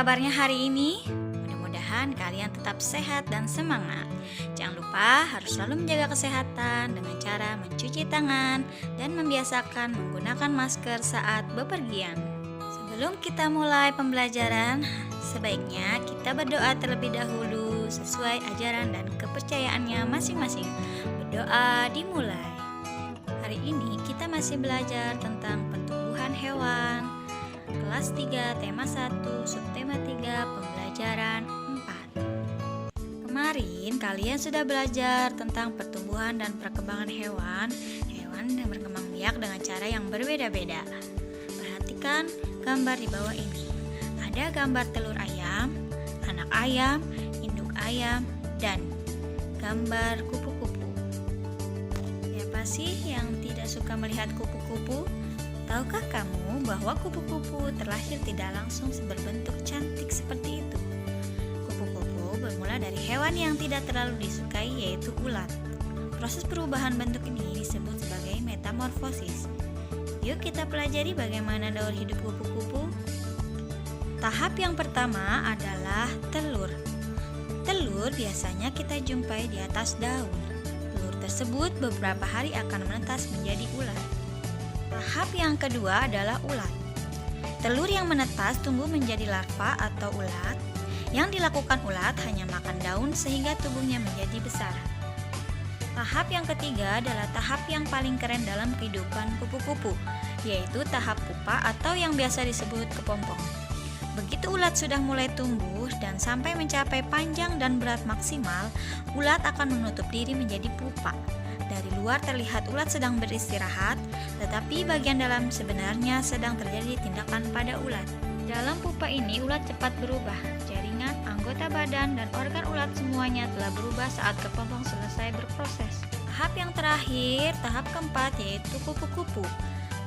kabarnya hari ini? Mudah-mudahan kalian tetap sehat dan semangat. Jangan lupa harus selalu menjaga kesehatan dengan cara mencuci tangan dan membiasakan menggunakan masker saat bepergian. Sebelum kita mulai pembelajaran, sebaiknya kita berdoa terlebih dahulu sesuai ajaran dan kepercayaannya masing-masing. Berdoa dimulai. Hari ini kita masih belajar tentang pertumbuhan hewan. Kelas 3, tema 1, subtema 3, pembelajaran 4. Kemarin kalian sudah belajar tentang pertumbuhan dan perkembangan hewan yang berkembang biak dengan cara yang berbeda-beda. Perhatikan gambar di bawah ini. Ada gambar telur ayam, anak ayam, induk ayam, dan gambar kupu-kupu. Siapa sih yang tidak suka melihat kupu-kupu? Tahukah kamu bahwa kupu-kupu terlahir tidak langsung berbentuk cantik seperti itu? Kupu-kupu bermula dari hewan yang tidak terlalu disukai, yaitu ulat. Proses perubahan bentuk ini disebut sebagai metamorfosis. Yuk kita pelajari bagaimana daur hidup kupu-kupu. Tahap yang pertama adalah telur. Telur biasanya kita jumpai di atas daun. Telur tersebut beberapa hari akan menetas menjadi ulat. Tahap yang kedua adalah ulat. Telur yang menetas tumbuh menjadi larva atau ulat. Yang dilakukan ulat hanya makan daun sehingga tubuhnya menjadi besar. Tahap yang ketiga adalah tahap yang paling keren dalam kehidupan kupu-kupu, yaitu tahap pupa atau yang biasa disebut kepompong. Begitu ulat sudah mulai tumbuh dan sampai mencapai panjang dan berat maksimal, ulat akan menutup diri menjadi pupa. Dari luar terlihat ulat sedang beristirahat, tetapi bagian dalam sebenarnya sedang terjadi tindakan pada ulat. Dalam pupa ini, ulat cepat berubah. Jaringan, anggota badan, dan organ ulat semuanya telah berubah saat kepompong selesai berproses. Tahap yang terakhir, tahap keempat, yaitu kupu-kupu.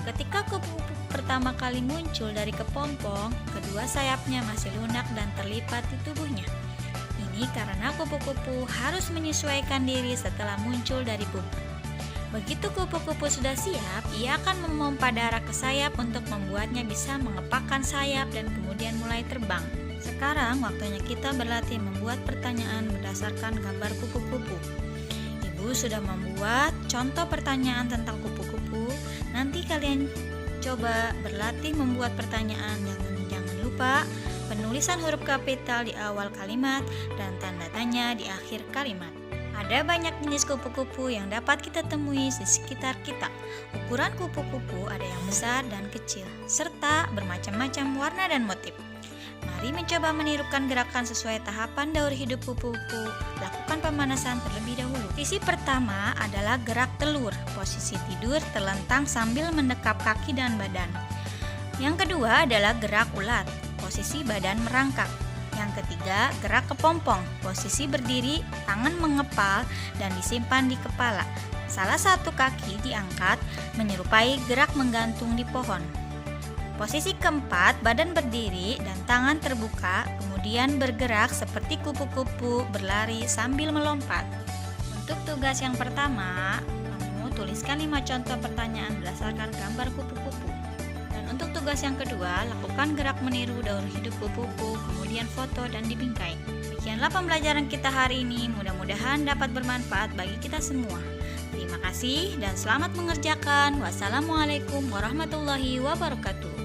Ketika kupu-kupu pertama kali muncul dari kepompong, kedua sayapnya masih lunak dan terlipat di tubuhnya. Ini karena kupu-kupu harus menyesuaikan diri setelah muncul dari pupa. Begitu kupu-kupu sudah siap, ia akan memompa darah ke sayap untuk membuatnya bisa mengepakkan sayap dan kemudian mulai terbang. Sekarang waktunya kita berlatih membuat pertanyaan berdasarkan gambar kupu-kupu. Ibu sudah membuat contoh pertanyaan tentang kupu-kupu. Nanti kalian coba berlatih membuat pertanyaan. Jangan lupa penulisan huruf kapital di awal kalimat dan tanda tanya di akhir kalimat. Ada banyak jenis kupu-kupu yang dapat kita temui di sekitar kita. Ukuran kupu-kupu ada yang besar dan kecil, serta bermacam-macam warna dan motif. Mari mencoba menirukan gerakan sesuai tahapan daur hidup kupu-kupu. Lakukan pemanasan terlebih dahulu. Posisi pertama adalah gerak telur. Posisi tidur terlentang sambil mendekap kaki dan badan. Yang kedua adalah gerak ulat. Posisi badan merangkak. Yang ketiga, gerak kepompong. Posisi berdiri, tangan mengepal dan disimpan di kepala. Salah satu kaki diangkat menyerupai gerak menggantung di pohon. Posisi keempat, badan berdiri dan tangan terbuka, kemudian bergerak seperti kupu-kupu berlari sambil melompat. Untuk tugas yang pertama, kamu tuliskan 5 contoh pertanyaan berdasarkan gambar kupu-kupu. Untuk tugas yang kedua, lakukan gerak meniru daur hidup kupu-kupu, kemudian foto dan dibingkai. Demikianlah pembelajaran kita hari ini, mudah-mudahan dapat bermanfaat bagi kita semua. Terima kasih dan selamat mengerjakan. Wassalamualaikum warahmatullahi wabarakatuh.